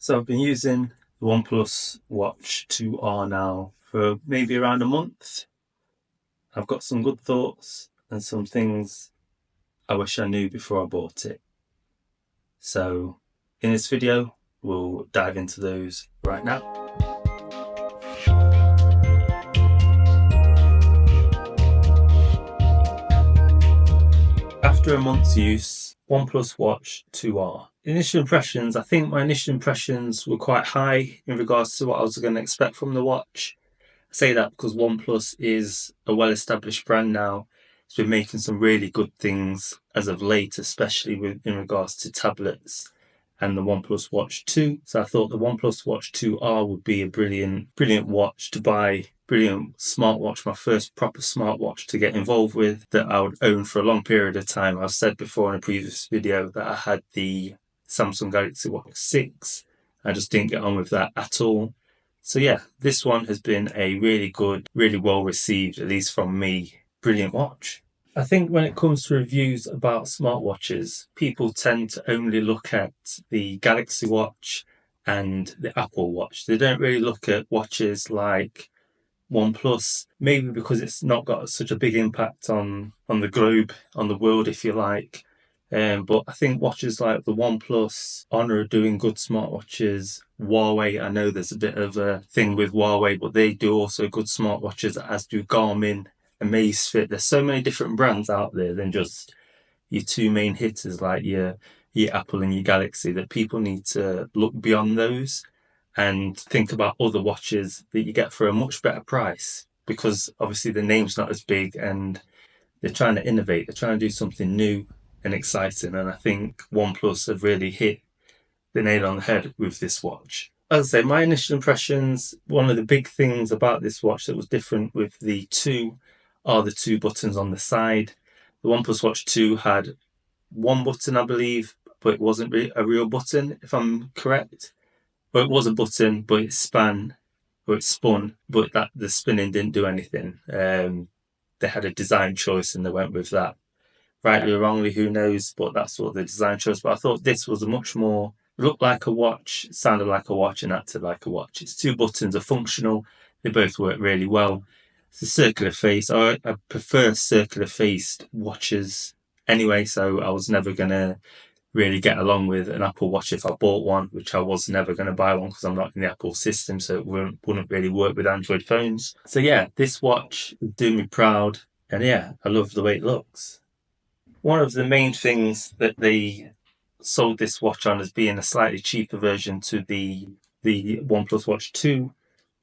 So I've been using the OnePlus Watch 2R now for maybe around a month. I've got some good thoughts and some things I wish I knew before I bought it. So in this video, we'll dive into those right now. After a month's use, OnePlus Watch 2R. Initial impressions, I think my initial impressions were quite high in regards to what I was going to expect from the watch. I say that because OnePlus is a well-established brand now. It's been making some really good things as of late, especially in regards to tablets and the OnePlus Watch 2. So I thought the OnePlus Watch 2R would be a brilliant watch to buy. Brilliant smartwatch, my first proper smartwatch to get involved with, that I would own for a long period of time. I've said before in a previous video that I had the Samsung Galaxy Watch 6. I just didn't get on with that at all. So yeah, this one has been a really good, really well received, at least from me, brilliant watch. I think when it comes to reviews about smartwatches, people tend to only look at the Galaxy Watch and the Apple Watch. They don't really look at watches like OnePlus, maybe because it's not got such a big impact on the globe, on the world, if you like. But I think watches like the OnePlus, Honor are doing good smartwatches. Huawei, I know there's a bit of a thing with Huawei, but they do also good smartwatches, as do Garmin, Amazfit. There's so many different brands out there than just your two main hitters like your Apple and your Galaxy, that people need to look beyond those and think about other watches that you get for a much better price, because obviously the name's not as big and they're trying to innovate. They're trying to do something new and exciting. And I think OnePlus have really hit the nail on the head with this watch. As I say, my initial impressions, one of the big things about this watch that was different with the 2 are the 2 buttons on the side. The OnePlus Watch 2 had one button, I believe, but it wasn't a real button, if I'm correct. Well, it was a button, but it spun, but that the spinning didn't do anything. They had a design choice and they went with that. Rightly or wrongly, who knows, but that's what the design choice. But I thought this was a much more, looked like a watch, sounded like a watch, and acted like a watch. Its 2 buttons are functional. They both work really well. It's a circular face. I prefer circular faced watches anyway, so I was never going to really get along with an Apple Watch if I bought one, which I was never going to buy one because I'm not in the Apple system, so it wouldn't really work with Android phones. So yeah, this watch is doing me proud, and yeah, I love the way it looks. One of the main things that they sold this watch on as being a slightly cheaper version to the OnePlus Watch 2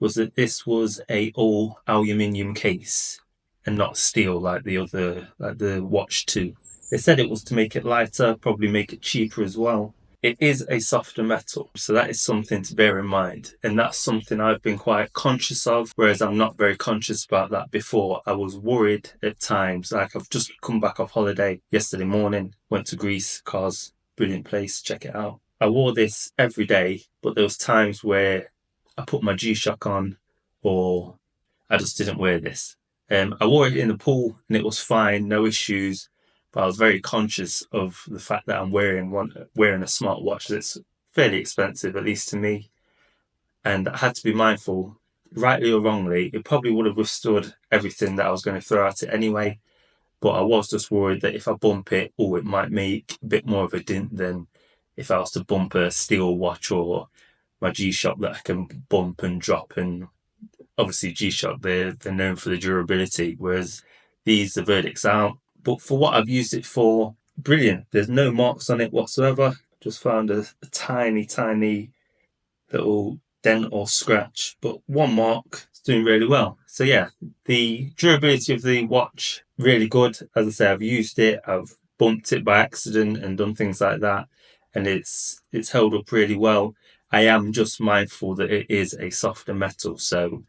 was that this was a all aluminium case and not steel like the Watch 2. They said it was to make it lighter, probably make it cheaper as well. It is a softer metal, so that is something to bear in mind. And that's something I've been quite conscious of, whereas I'm not very conscious about that before. I was worried at times, like I've just come back off holiday yesterday morning, went to Greece, Kos, brilliant place, check it out. I wore this every day, but there was times where I put my G-Shock on or I just didn't wear this. I wore it in the pool and it was fine, no issues. But I was very conscious of the fact that I'm wearing a smartwatch that's fairly expensive, at least to me. And I had to be mindful, rightly or wrongly, it probably would have withstood everything that I was going to throw at it anyway. But I was just worried that if I bump it, it might make a bit more of a dent than if I was to bump a steel watch or my G-Shock that I can bump and drop. And obviously G-Shock, they're known for the durability, whereas the verdict's out. But for what I've used it for, brilliant. There's no marks on it whatsoever. Just found a tiny little dent or scratch, but one mark. It's doing really well. So yeah, the durability of the watch, really good. As I say, I've used it, I've bumped it by accident and done things like that, and it's held up really well. I am just mindful that it is a softer metal, so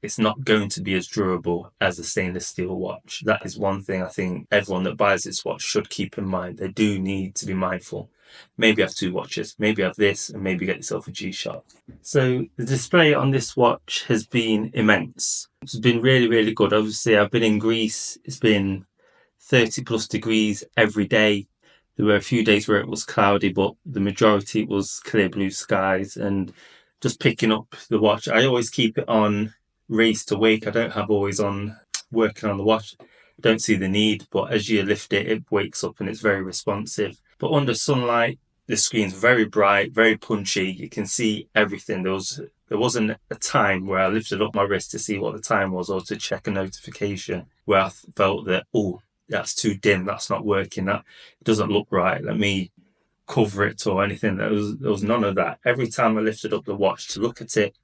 it's not going to be as durable as a stainless steel watch. That is one thing I think everyone that buys this watch should keep in mind. They do need to be mindful. Maybe have 2 watches, maybe have this, and maybe get yourself a G-Shock. So the display on this watch has been immense. It's been really good. Obviously, I've been in Greece. It's been 30 plus degrees every day. There were a few days where it was cloudy, but the majority was clear blue skies. And just picking up the watch, I always keep it on raise to wake. I don't have always on working on the watch. I don't see the need, but as you lift it, it wakes up and it's very responsive. But under sunlight, the screen's very bright, very punchy. You can see everything. There wasn't a time where I lifted up my wrist to see what the time was or to check a notification where I felt that, oh, that's too dim, that's not working, that doesn't look right, let me cover it or anything. There was none of that. Every time I lifted up the watch to look at it,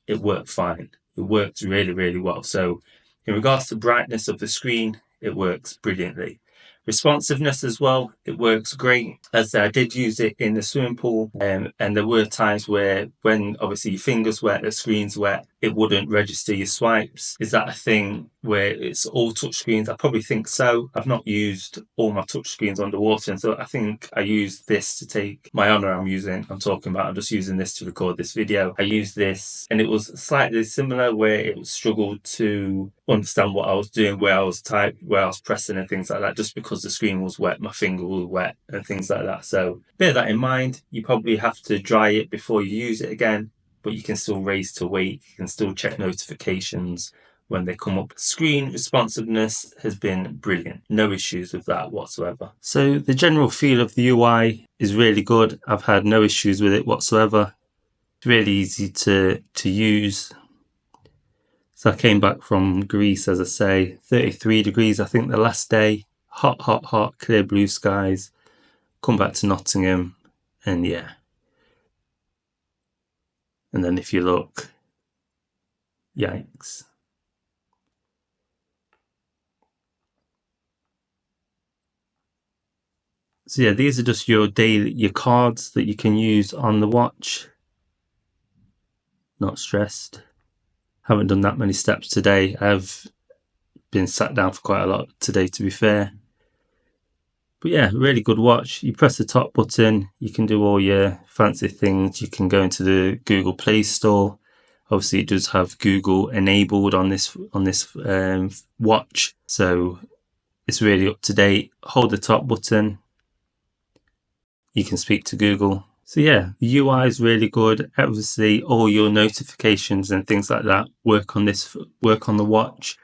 it worked fine. It worked really, really well. So in regards to brightness of the screen, it works brilliantly. Responsiveness as well, it works great. As I did use it in the swimming pool, and there were times where when obviously your finger's wet, the screen's wet, it wouldn't register your swipes. Is that a thing where it's all touch screens? I probably think so. I've not used all my touch screens underwater, and so I think I used this to take my honor. I'm just using this to record this video. I used this and it was slightly similar where it struggled to understand what I was doing, where I was pressing and things like that, just because the screen was wet, my finger was wet and things like that. So bear that in mind. You probably have to dry it before you use it again, but you can still raise to wake. You can still check notifications when they come up. Screen responsiveness has been brilliant. No issues with that whatsoever. So the general feel of the UI is really good. I've had no issues with it whatsoever. It's really easy to use. So I came back from Greece, as I say, 33 degrees, I think the last day. Hot, hot, hot, clear blue skies. Come back to Nottingham and yeah. And then if you look, yikes. So yeah, these are just your cards that you can use on the watch. Not stressed. Haven't done that many steps today. I've been sat down for quite a lot today, to be fair. But yeah, really good watch. You press the top button, you can do all your fancy things. You can go into the Google Play Store. Obviously, it does have Google enabled on this watch, so it's really up to date. Hold the top button, you can speak to Google. So yeah, the UI is really good. Obviously, all your notifications and things like that work on the watch.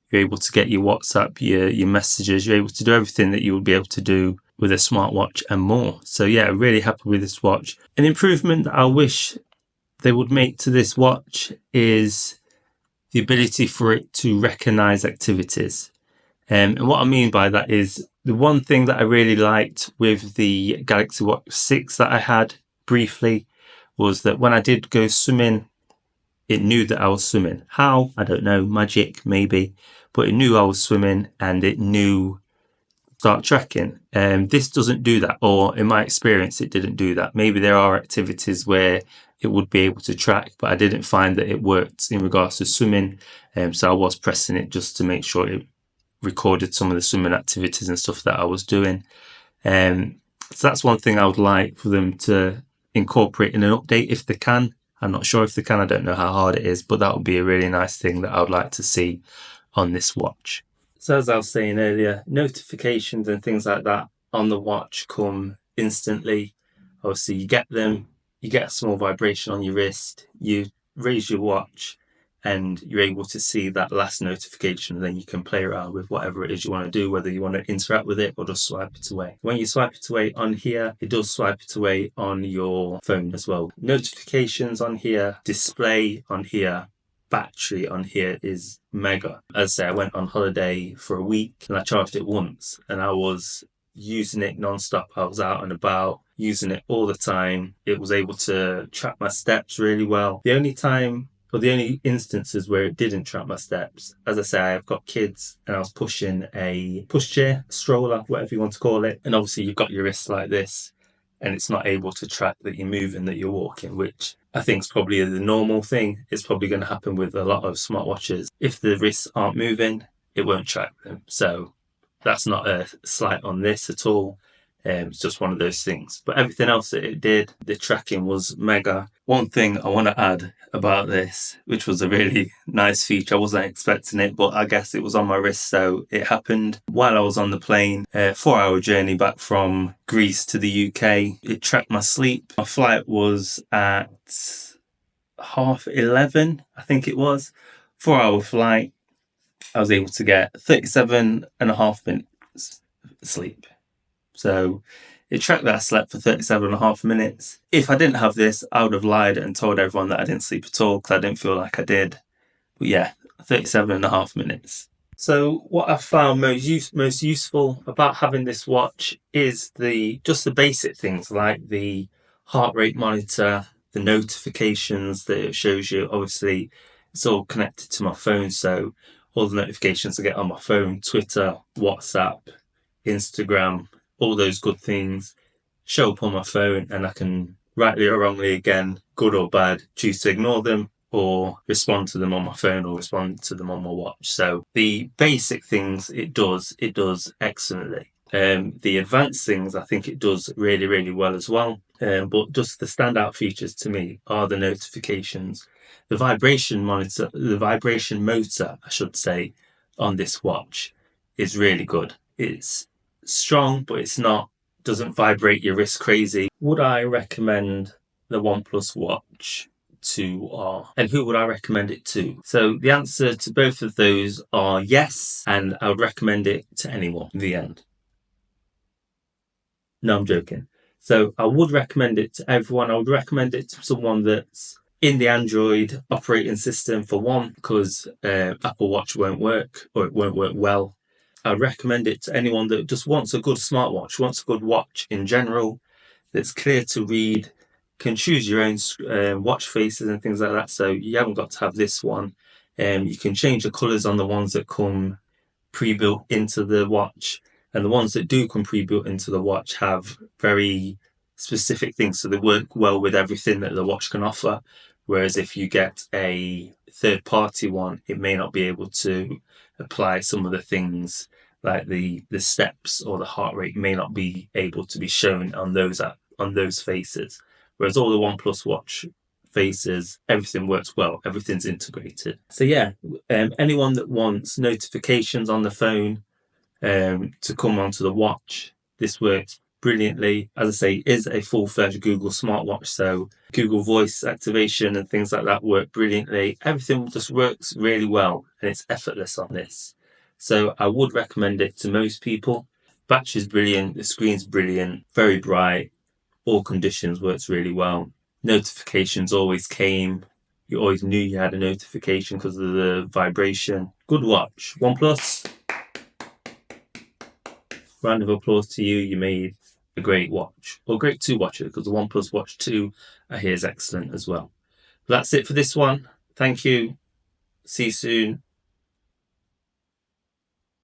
You're able to get your WhatsApp, your messages. You're able to do everything that you would be able to do with a smartwatch and more. So yeah, really happy with this watch. An improvement that I wish they would make to this watch is the ability for it to recognize activities. And what I mean by that is the one thing that I really liked with the Galaxy Watch 6 that I had briefly was that when I did go swimming, it knew that I was swimming. How? I don't know, magic maybe, but it knew I was swimming and it knew start tracking. This doesn't do that, or in my experience, it didn't do that. Maybe there are activities where it would be able to track, but I didn't find that it worked in regards to swimming. So I was pressing it just to make sure it recorded some of the swimming activities and stuff that I was doing. So that's one thing I would like for them to incorporate in an update if they can. I'm not sure if they can. I don't know how hard it is, but that would be a really nice thing that I would like to see on this watch. So as I was saying earlier, notifications and things like that on the watch come instantly. Obviously, you get them, you get a small vibration on your wrist, you raise your watch, and you're able to see that last notification, and then you can play around with whatever it is you want to do, whether you want to interact with it or just swipe it away. When you swipe it away on here, it does swipe it away on your phone as well. Notifications on here, display on here, battery on here is mega. As I say, I went on holiday for a week and I charged it once and I was using it non-stop. I was out and about using it all the time. It was able to track my steps really well. The only instances where it didn't track my steps, as I say, I've got kids and I was pushing a pushchair, stroller, whatever you want to call it. And obviously you've got your wrists like this and it's not able to track that you're moving, that you're walking, which I think is probably the normal thing. It's probably going to happen with a lot of smartwatches. If the wrists aren't moving, it won't track them. So that's not a slight on this at all. It's just one of those things. But everything else that it did, the tracking was mega. One thing I want to add about this, which was a really nice feature, I wasn't expecting it, but I guess it was on my wrist, so it happened while I was on the plane. 4-hour journey back from Greece to the UK. It tracked my sleep. My flight was at 11:30, I think it was. 4-hour flight. I was able to get 37.5 minutes sleep. So it tracked that I slept for 37.5 minutes. If I didn't have this, I would have lied and told everyone that I didn't sleep at all because I didn't feel like I did. But yeah, 37.5 minutes. So what I found most useful about having this watch is just the basic things like the heart rate monitor, the notifications that it shows you. Obviously, it's all connected to my phone, so all the notifications I get on my phone, Twitter, WhatsApp, Instagram, all those good things show up on my phone, and I can, rightly or wrongly, again, good or bad, choose to ignore them or respond to them on my phone or respond to them on my watch. So the basic things it does excellently. The advanced things I think it does really, really well as well. But just the standout features to me are the notifications. The vibration motor, I should say, on this watch is really good. It's strong, but doesn't vibrate your wrist crazy. Would I recommend the OnePlus Watch 2R? And who would I recommend it to? So the answer to both of those are yes, and I would recommend it to anyone in the end. No, I'm joking. So I would recommend it to everyone. I would recommend it to someone that's in the Android operating system, for one, because Apple Watch won't work, or it won't work well. I'd recommend it to anyone that just wants a good smartwatch, wants a good watch in general, that's clear to read, can choose your own watch faces and things like that. So you haven't got to have this one. You can change the colours on the ones that come pre-built into the watch, and the ones that do come pre-built into the watch have very specific things, so they work well with everything that the watch can offer. Whereas if you get a third-party one, it may not be able to apply some of the things, like the steps or the heart rate may not be able to be shown on those faces. Whereas all the OnePlus Watch faces, everything works well, everything's integrated. So yeah, anyone that wants notifications on the phone to come onto the watch, this works brilliantly. As I say, it is a full-fledged Google smartwatch, so Google voice activation and things like that work brilliantly. Everything just works really well, and it's effortless on this. So I would recommend it to most people. Battery's brilliant, the screen's brilliant, very bright, all conditions works really well. Notifications always came. You always knew you had a notification because of the vibration. Good watch. OnePlus, round of applause to you. You made a great watch, or great two watches, because the OnePlus Watch 2 I hear is excellent as well. But that's it for this one. Thank you. See you soon.